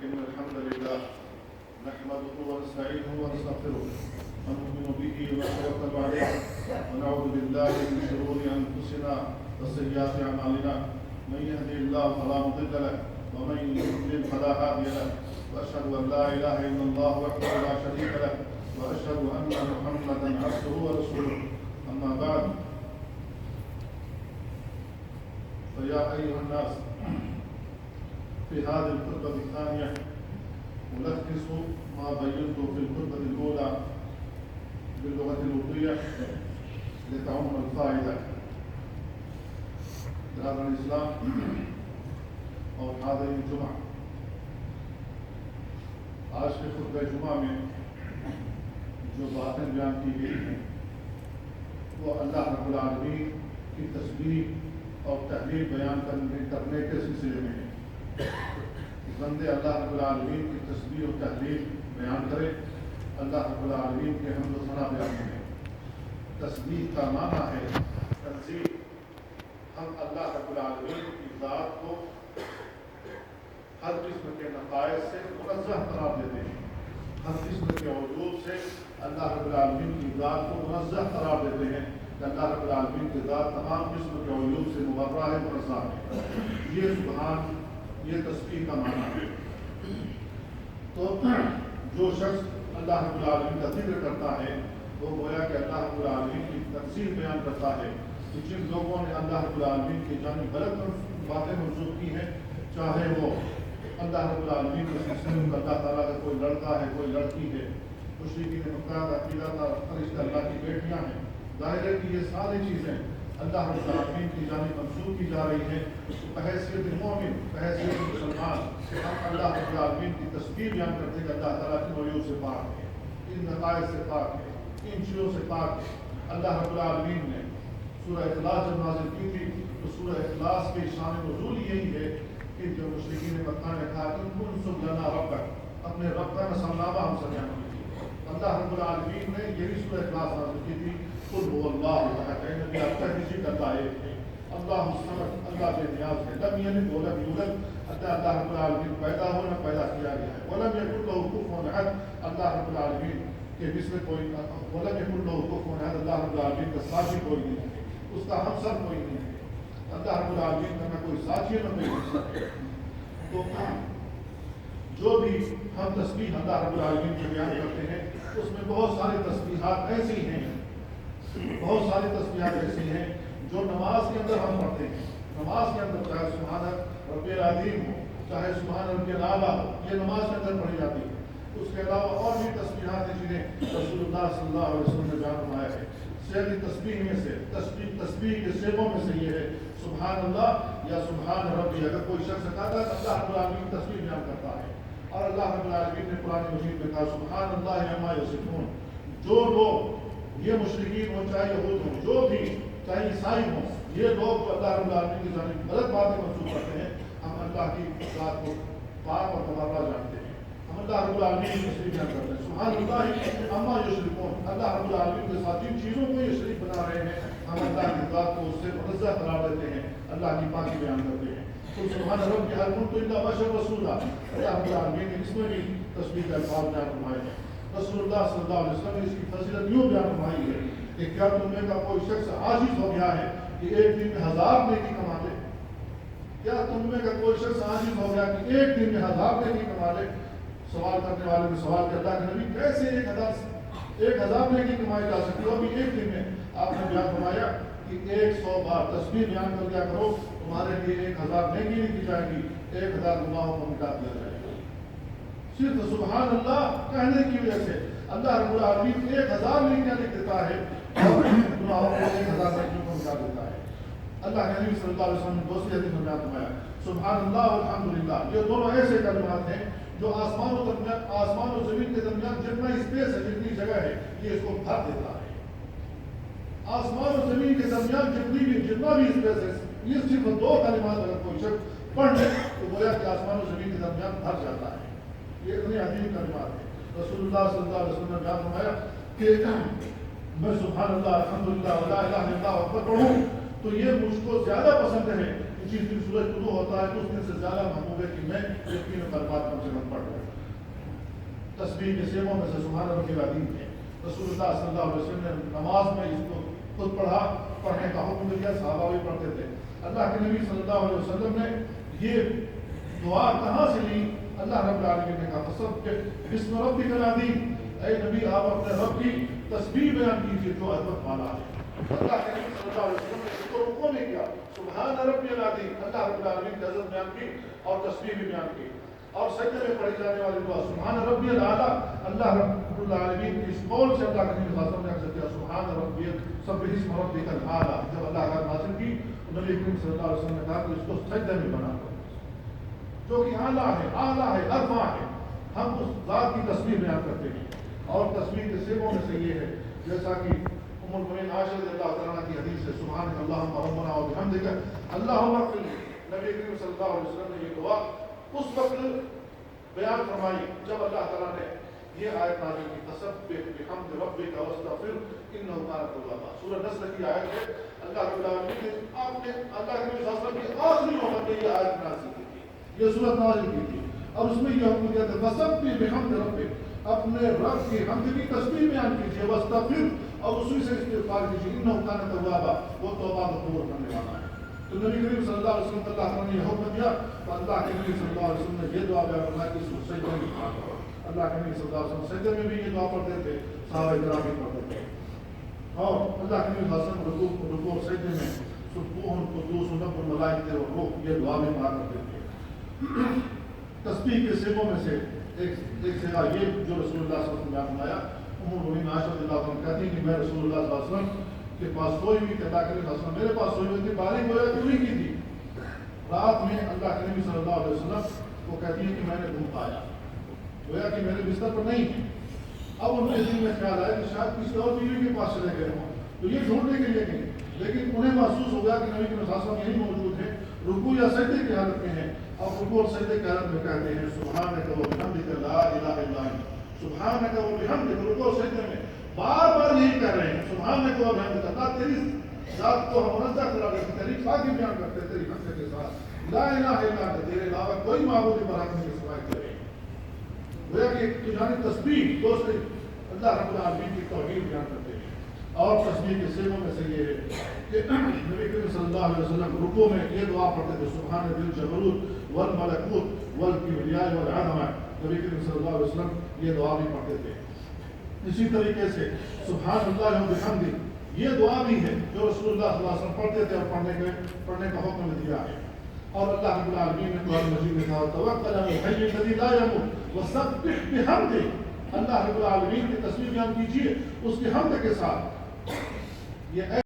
إن الحمد لله نحمده ونستعينه ونستغفره ونؤمن به ونتوكل عليه ونعوذ بالله من شرور أنفسنا وسيئات أعمالنا من يهده الله فلا مضل له ومن يضلل فلا هادي له وأشهد أن لا إله إلا الله وحده لا شريك له وأشهد أن محمدا عبده ورسوله أما بعد فيا أيها الناس في هذه الخطبة الثانية ألخص ما بينته في الخطبة الأولى باللغة الأردية لتعم الفائدة. برادران اسلام اور حاضرین جمعہ، آج کے خطبہ جمعہ میں جو باتیں بیان کی گئی ہیں وہ اللہ رب العالمین کی تسبیح اور تحلیل بیان کرنے کے سلسلے میں ہے. بندے اللہ رب العالمین کی تسبیح و تحلیل بیان کرے، اللہ رب العالمین کے حمد و ثنا بیان کریں. تسبیح کا معنی ہے تنزیہ. ہم اللہ رب العالمین کی ذات کو ہر قسم کے نقائص سے منزہ قرار دیتے ہیں. ہر قسم کے وجود سے اللہ رب العالمین کی ذات کو منزہ قرار دیتے ہیں کہ اللہ رب العالمین کی ذات تمام قسم کے وجود سے مبرہ ہے، منزہ ہے. یہ سبحان، یہ تسبیح کا معنی ہے. تو جو شخص اللہ رب العالمین کا ذکر کرتا ہے وہ گویا کہ اللہ رب العالمین کی تفسیر بیان کرتا ہے کہ جن لوگوں نے اللہ رب العالمین کی جانب غلط باتیں منسوخ کی ہیں، چاہے وہ اللہ رب العالمین کے سلسلے میں اللہ تعالیٰ کا کوئی لڑکا ہے، کوئی لڑکی ہے، مشرکین مکہ کا عقیدہ تھا فرشتے اللہ کی بیٹیاں ہیں، ظاہر ہے کہ یہ ساری چیزیں اللہ رب العالمین کی جانب منسوخ کی جا رہی ہیں. بحیثیت مومن، بحیثیت مسلمان، ہم اللہ رب العالمین کی تسبیح بیان کرتے ہیں کہ اللہ تعالیٰ کی وجوہ سے پاک ہے، ان نقائص سے پاک ہے، ان چیزوں سے پاک ہے. اللہ رب العالمین نے سورہ اخلاص جب نازل کی تھی تو سورہ اخلاص کی شان نزول یہی ہے کہ جو مشرکین مکہ نے کہا کہ انصب لنا ربک، اپنے رب کا نصرنامہ ہم سے بیان کی تھی. اللہ رب العالمین نے یہی سورہ اخلاص نازل کی تھی. قل هو اللہ احد، اے نبی آپ کہہ دیجیے کہ اللہ ایک ہے. اللہ الصمد، اللہ بے نیاز ہے. لم یلد ولم یولد، اللہ رب العالمین پیدا ہو نہ پیدا کیا گیا ہے. ولم یکن له کفوا احد، اللہ رب العالمین کے مثل کوئی، ولم یکن له کفوا احد، اللہ رب العالمین کا ساتھی کوئی نہیں ہے، اس کا ہمسر کوئی نہیں ہے. اللہ رب العالمین کا نہ کوئی ساتھی نہ کوئی ہمسر. تو جو بھی ہم تسبیح اللہ رب العالمین کے بیان کرتے ہیں اس میں بہت ساری تسبیحات ایسی ہیں، بہت ساری تسبیحات ایسی ہیں جو نماز کے اندر ہم پڑھتے ہیں. نماز کے اندر چاہے سبحان رب العظیم ہو، چاہے سبحان رب الاعلیٰ ہو، یہ نماز کے اندر پڑھی جاتی ہے. اس کے علاوہ اور بھی تسبیحات ہیں جنہیں رسول اللہ صلی اللہ علیہ وسلم نے بیان فرمایا ہے. سیدی تسبیح میں سے، تسبیح کے سیبوں میں سے یہ ہے سبحان اللہ یا سبحان ربی. اگر کوئی شخص کہتا ہے اللہ رب العالمین تسبیح بیان کرتا ہے. اور اللہ رب العالمین نے قرآن مجید میں کہا سبحان اللہ عما یصفون. جو لوگ، یہ مشرکین ہوں چاہے یہود ہوں، جو بھی چاہے عیسائی ہوں، یہ لوگ جو اللہ رب العالمین کی جانب غلط باتیں منسوخ کرتے ہیں، ہم اللہ کی ذات کو پاک اور مبارہ جانتے ہیں. ہم اللہ رب العالمین کی تسبیح بیان کرتے ہیں سبحان اللہ عما یشرکون. اللہ رب العالمین کے ساتھ جن چیزوں کو یہ شریک بنا رہے ہیں ہم اللہ کی ذات کو اس سے منزہ قرار دیتے ہیں، اللہ کی پاکی بیان کرتے ہیں. تو سبحان رب کی حرمت الا بشر رسولہ، اللہ رب العالمین نے اس میں بھی تسبیح کا الفاظ بیان فرمائے ہیں. رسول اللہ صلی اللہ علیہ وسلم نے اس کی فضیلت یوں بیان فرمائی ہے کہ کیا تم میں کا کوئی شخص عاجز ہو گیا ہے کہ ایک دن میں 1000 نیکی کما لے؟ کیا تم میں کا کوئی شخص عاجز ہو گیا کہ ایک دن میں 1000 نیکی کما لے؟ سوال کرنے والے نے سوال کیا اللہ کے نبی کیسے 1000 نیکی کمائی جا سکتی ہو؟ ابھی ایک دن میں آپ نے بیان فرمایا کہ 100 بار تسبیح بیان کر دیا کرو، تمہارے لیے 1000 نیکی لکھی جائے گی، 1000 گناہوں کو مٹا دیا جائے گا. صرف سبحان اللہ کہنے کی وجہ سے اللہ رب العالمین 1000 نیکیاں لکھ دیتا ہے اور گناہوں کو 1000 نیکیوں کو مٹا دیتا ہے. اللہ کے نبی صلی اللہ علیہ وسلم نے دوسری حدیث میں بیان فرمایا سبحان اللہ والحمدللہ. یہ دونوں ایسے کلمات ہیں جو آسمان و زمین کے درمیان جتنا اسپیس ہے، جتنی جگہ ہے، یہ اس کو بھر دیتا ہے. آسمان و زمین کے درمیان جتنا بھی اسپیس ہے، یہ صرف 2 کلمات اگر کوئی شخص پڑھ لے تو گویا کہ آسمان و زمین کے درمیان بھر جاتا ہے. یہ اتنی عظیم کلمات ہے. رسول اللہ صلی اللہ علیہ وسلم نے بیان فرمایا کہ میں سبحان اللہ الحمدللہ ولا الہ الا اللہ اکبر پڑھوں تو یہ مجھ کو زیادہ پسند ہے جس دن سورج طلوع ہوتا ہے اس دن سے زیادہ محبوب ہے کہ میں یہ تینوں کلمات کم سے کم پڑھ لوں. تسبیح کے سیموں میں سے سبحان ربی العظیم ہے. رسول اللہ صلی اللہ علیہ وسلم نے نماز میں اس کو خود پڑھا, پڑھنے کا حکم دیا, صحابہ بھی پڑھتے تھے. اللہ کے نبی صلی اللہ علیہ وسلم نے یہ دعا کہاں سے لی؟ اللہ رب العالمین نے کہا فسبح بسم ربک العظیم, اے نبی آپ اپنے رب کی تسبیح بیان کیجیے جو عظمت والا ہے. اللہ کے نبی صلی اللہ علیہ وسلم نے اس کو رکوع میں کیا, سبحان ربی العظیم, اللہ رب العالمین کی عظمت بیان کی اور تسبیح بھی بیان کی. اور سجدے میں پڑھی جانے والی دعا سبحان ربی الاعلیٰ, اللہ رب العالمین کی اس قول سے اللہ کے نبی صلی اللہ علیہ وسلم نے اکثر کیا سبحان ربی سبح اسم ربک الاعلیٰ. جب اللہ کا نازل کی نبی کریم صلی اللہ علیہ وسلم نے کہا کہ اس کو سجدے میں بنا دو, جو کہ اعلیٰ ہے, ارفع ہے. ہم اس ذات کی تسبیح بیان کرتے ہیں. اور تسبیح کے صیغوں میں سے یہ ہے جیسا کہ ام المؤمنین عائشہ رضی اللہ تعالیٰ عنہ کی حدیث ہے سبحانک اللہم ربنا و بحمدک اللہم اغفر لی. نبی کریم صلی اللہ علیہ وسلم نے یہ دعا اس وقت بیان فرمائی جب اللہ تعالیٰ نے یہ آیت نازل کی فسبح بحمد ربک واستغفر انہ کان توابا. سورہ نصر کی آیت ہے. اللہ رب العالمین نے آپ نے اللہ کے نبی صلی اللہ علیہ وسلم کی آخری عمر میں یہ آیت نازل کی تھی, یہ سورۃ نازل کی تھی. اور اس میں یہ حکم دیا تھا فسبح بحمد ربک, اپنے رب کی حمد کی تسبیح بیان کیجیے, واستغفر اور اسی سے استغفار کیجیے, انہ کان توابا, وہ توبہ قبول کرنے والا ہے. تو نبی کریم صلی اللہ علیہ وسلم اللہ تعالیٰ نے یہ حکم دیا تو اللہ کے نبی صلی اللہ علیہ وسلم نے یہ دعا بیان فرمائی کہ اس کو سجدے میں پڑھا کرو. اللہ کے نبی صلی اللہ علیہ وسلم سجدے میں بھی یہ دعا پڑھتے تھے, صحابہ کرام بھی پڑھتے تھے. اور اللہ کے نبی صلی اللہ علیہ وسلم رکوع اور سجدے میں سبوح قدوس رب الملائکۃ والروح یہ دعا بھی پڑھا کرتے تھے. تسبیح کے صیغوں میں سے ایک صیغہ یہ جو رسول اللہ صلی اللہ علیہ وسلم نے بیان فرمایا. ام المؤمنین عائشہ رضی اللہ عنہا کہتی ہیں کہ میں رسول اللہ صلی اللہ علیہ وسلم کے پاس سوئی ہوئی تھی, اللہ کے نبی صلی اللہ علیہ وسلم میرے پاس سوئی ہوئی تھی, باریک گویا کہ ہوئی کی تھی. رات میں اللہ کے نبی صلی اللہ علیہ وسلم وہ کہتی ہے کہ میں نے دھوپ پایا, گویا کہ میرے بستر پر نہیں ہے. اب ان کے دل میں خیال آیا کہ شاید کسی اور بیوی کے پاس چلے گئے ہوں, تو یہ ڈھونڈنے کے لیے گئے, لیکن انہیں محسوس ہو گیا کہ نبی کے صلی اللہ علیہ وسلم یہی موجود ہیں, رکوع یا سجدے کی حالت میں ہیں. اور رکوع اور سجدے کی حالت میں کہتے ہیں سبحانک و بحمدک لا الہ الا انت, سبحانک و بحمدک. رکوع اور سجدے میں بار بار یہی کہہ رہے ہیں سبحانک و بحمدک, اللہ تیری ذات کو ہم منزہ قرار دیتے ہیں, تیری پاکی بیان کرتے ہیں تیری حمد کے ساتھ, لا الہ الا انت, تیرے علاوہ کوئی معبود برحق نہیں سوائے تیرے. گویا کہ تو یعنی تسبیح دوست اللہ رب العالمین کی توحید بیان کرتے ہیں. اور تسبیح کے صیغوں میں سے یہ ہے کہ نبی کریم صلی اللہ علیہ وسلم رکوع میں یہ دعا پڑھتے تھے سبحان ذی الجبروت والملکوت والکبریاء والعظمہ. نبی کریم صلی اللہ علیہ وسلم یہ دعا بھی پڑھتے تھے. اسی طریقے سے سبحان اللہ و بحمدہ یہ دعا بھی ہے جو رسول اللہ صلی اللہ علیہ وسلم پڑھتے تھے اور پڑھنے کا حکم دیا ہے. اور اللہ رب العالمین نے قرآن مجید میں کہا توکل علی الحی الذی لا یموت وسبح بحمدہ, اللہ رب العالمین کی تسبیح بیان کیجیے اس کی حمد کے ساتھ. یہ